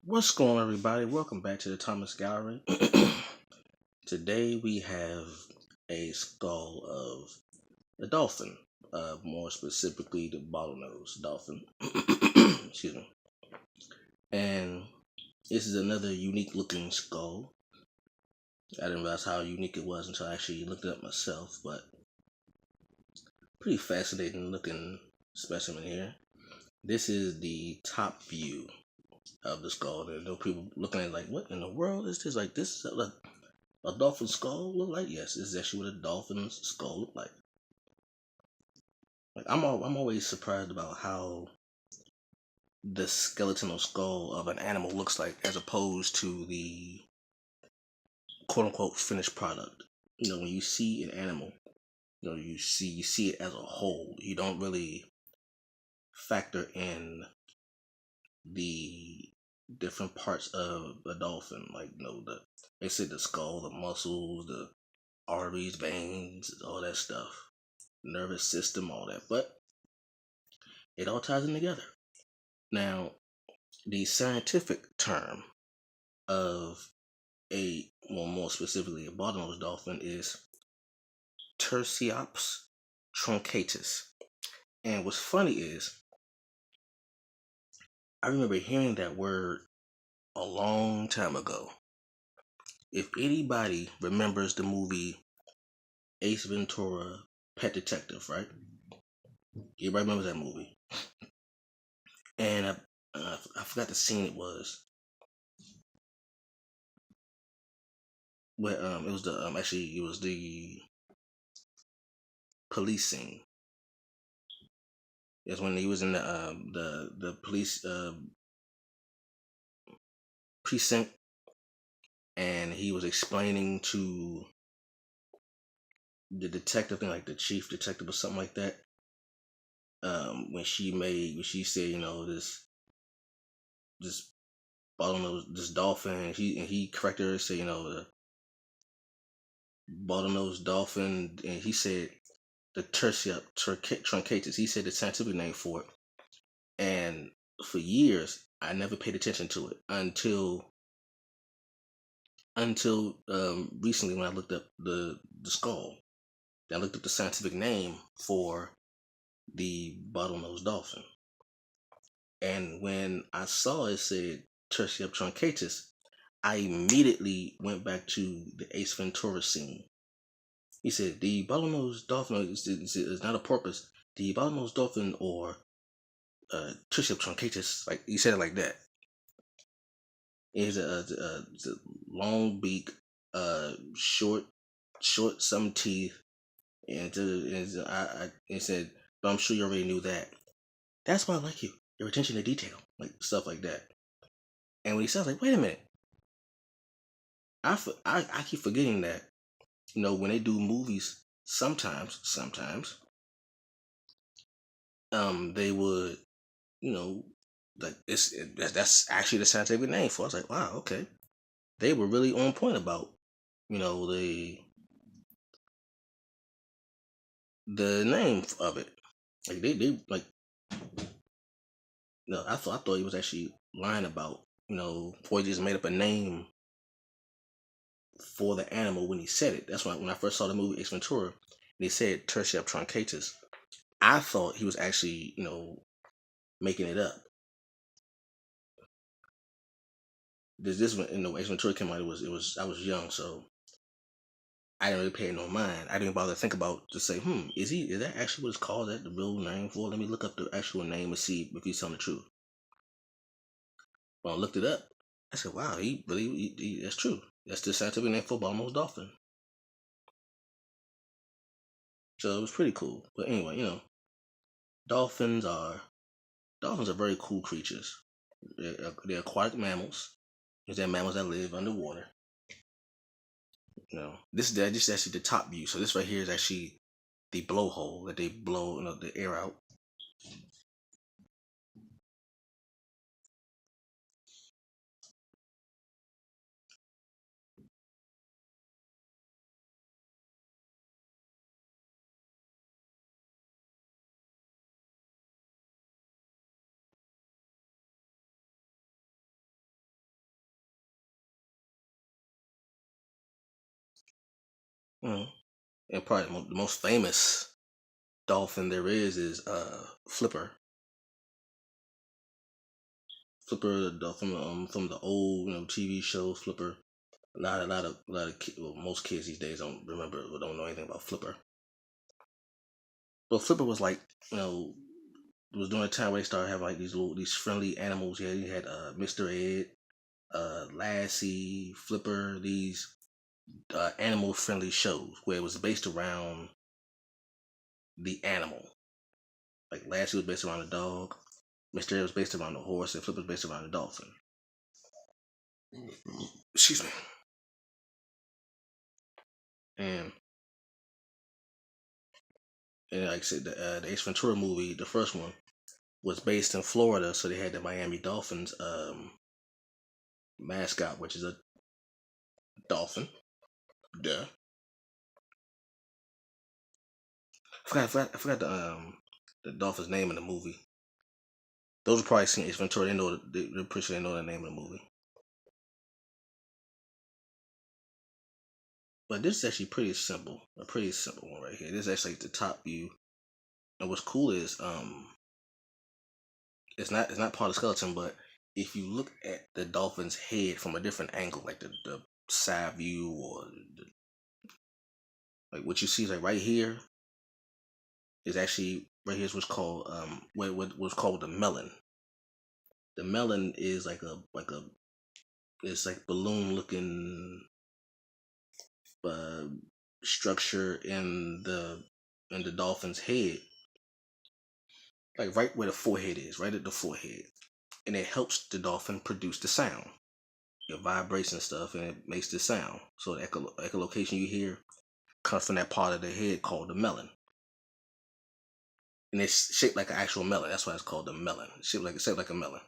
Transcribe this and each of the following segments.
What's going on, everybody? Welcome back to the Thomas Gallery. Today we have a skull of a dolphin, more specifically the bottlenose dolphin. Excuse me. And this is another unique looking skull. I didn't realize how unique it was until I actually looked it up myself, but pretty fascinating looking specimen here. This is the top view of the skull. There are no people looking at it like, what in the world is this? Like, this is a dolphin skull look like? Yes, this is actually what a dolphin's skull look like. I'm always surprised about how the skeletal skull of an animal looks like, as opposed to the quote unquote finished product. When you see an animal, you see it as a whole. You don't really factor in the different parts of a dolphin, like they say the skull, the muscles, the arteries, veins, all that stuff, nervous system, all that, but it all ties in together. Now, the scientific term of more specifically, a bottlenose dolphin is Tursiops truncatus. And what's funny is, I remember hearing that word a long time ago. If anybody remembers the movie Ace Ventura, Pet Detective, right? Everybody remembers that movie. And I forgot the scene it was. Where it was the police scene. That's when he was in the police precinct, and he was explaining to the detective, like the chief detective or something like that. When she said, this bottlenose, this dolphin, he corrected her, said, the bottlenose dolphin, and he said the Tursiops truncatus. He said the scientific name for it, and for years I never paid attention to it until recently, when I looked up the skull. I looked up the scientific name for the bottlenose dolphin, and when I saw it said Tursiops truncatus, I immediately went back to the Ace Ventura scene. He said the bottlenose dolphin is not a porpoise. The bottlenose dolphin, or Tursiops truncatus, like he said it like that, is a long beak, short some teeth, and I said, but I'm sure you already knew that. That's why I like you. Your attention to detail, like stuff like that. And when he says, like, wait a minute, I keep forgetting that, when they do movies, sometimes, they would, you know, like that's actually the scientific name for it. I was like, wow, okay, they were really on point about, the name of it. Like they like, I thought he was actually lying about, or he just made up a name for the animal when he said it. That's why when I first saw the movie Ace Ventura, and he said Tursiops truncatus, I thought he was actually, making it up. This one, Ace Ventura came out. It was I was young, so I didn't really pay no mind. I didn't bother to think about to say, is that actually what it's called? That the real name for? Let me look up the actual name and see if he's telling the truth. When I looked it up, I said, wow, he really, that's true. That's the scientific name for bottlenose dolphin. So it was pretty cool. But anyway, dolphins are dolphins are very cool creatures. They're aquatic mammals. They're mammals that live underwater. This is actually the top view. So this right here is actually the blowhole that they blow, the air out. Mm. And probably the most famous dolphin there is Flipper. Flipper, the dolphin from the old TV shows. Flipper. Well, most kids these days don't remember or don't know anything about Flipper. But Flipper was like, it was during a time where they started having like these friendly animals. You had Mr. Ed, Lassie, Flipper, these animal friendly shows where it was based around the animal. Like Lassie was based around the dog, Mr. Ed was based around the horse, and Flipper was based around the dolphin. Excuse me. And like I said, the Ace Ventura movie, the first one, was based in Florida, so they had the Miami Dolphins mascot, which is a dolphin. Duh. I forgot the dolphin's name in the movie. Those who probably seen Ace Ventura, they're pretty sure they know the name of the movie. But this is actually pretty simple, a pretty simple one right here. This is actually the top view, and what's cool is it's not part of the skeleton, but if you look at the dolphin's head from a different angle, like the side view or like what you see is like right here is actually right here is what's called what's called the melon. The melon is like a it's like balloon looking uh, structure in the dolphin's head, like right where the forehead is, right at the forehead, and it helps the dolphin produce the sound. It vibrates and stuff, and it makes the sound. So the echolocation you hear comes from that part of the head called the melon, and it's shaped like an actual melon. That's why it's called the melon. It's shaped like a melon.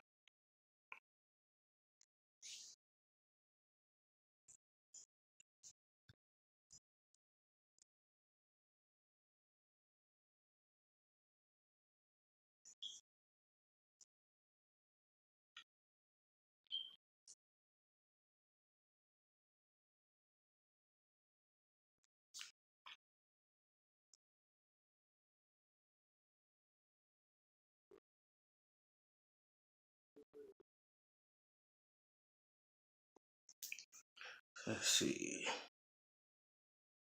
Let's see.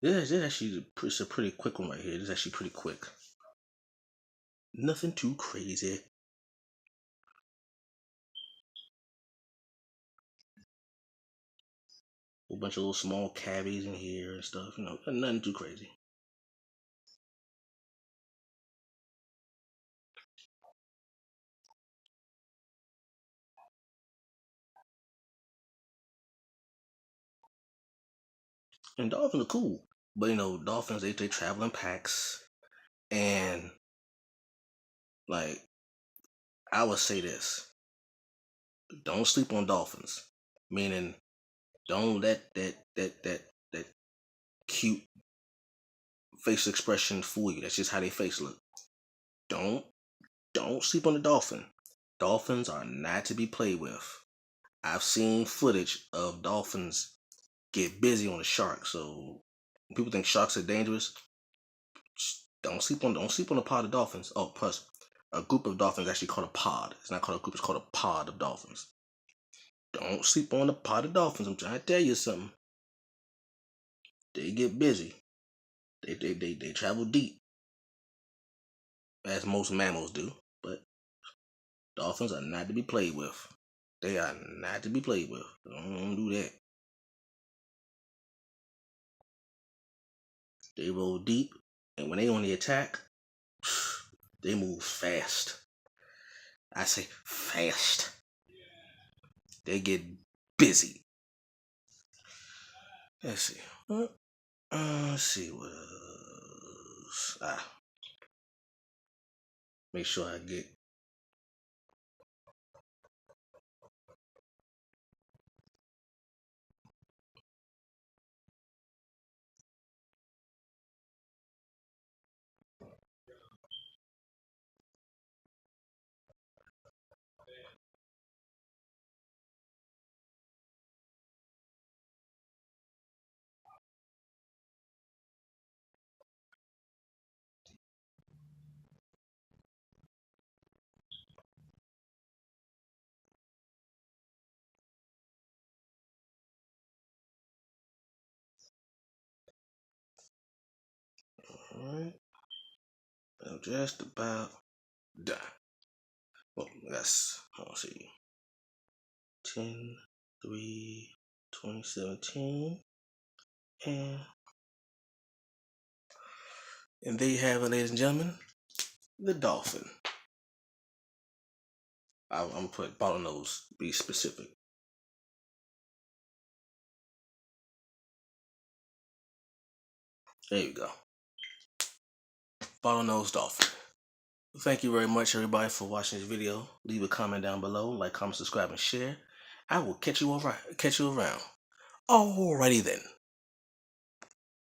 This is actually it's a pretty quick one right here. This is actually pretty quick. Nothing too crazy. A bunch of little small cavities in here and stuff. Nothing too crazy. And dolphins are cool, but dolphins they travel in packs, and like I would say this: don't sleep on dolphins. Meaning, don't let that cute facial expression fool you. That's just how they face look. Don't don't sleep on the dolphin. Dolphins are not to be played with. I've seen footage of dolphins get busy on a shark. So people think sharks are dangerous. Don't sleep on a pod of dolphins. Oh, plus a group of dolphins is actually called a pod. It's not called a group. It's called a pod of dolphins. Don't sleep on a pod of dolphins. I'm trying to tell you something. They get busy. They travel deep, as most mammals do. But dolphins are not to be played with. They are not to be played with. Don't do that. They roll deep, and when they on the attack, they move fast. I say fast. They get busy. Let's see. Let's see what else. Make sure I get. Alright. I'm just about done. Well, that's, let's see. 10/3/2017. And there you have it, ladies and gentlemen. The dolphin. I'm gonna put bottlenose, be specific. There you go. Bottlenose dolphin. Thank you very much, everybody, for watching this video. Leave a comment down below, like, comment, subscribe, and share. I will catch you around. Alrighty then.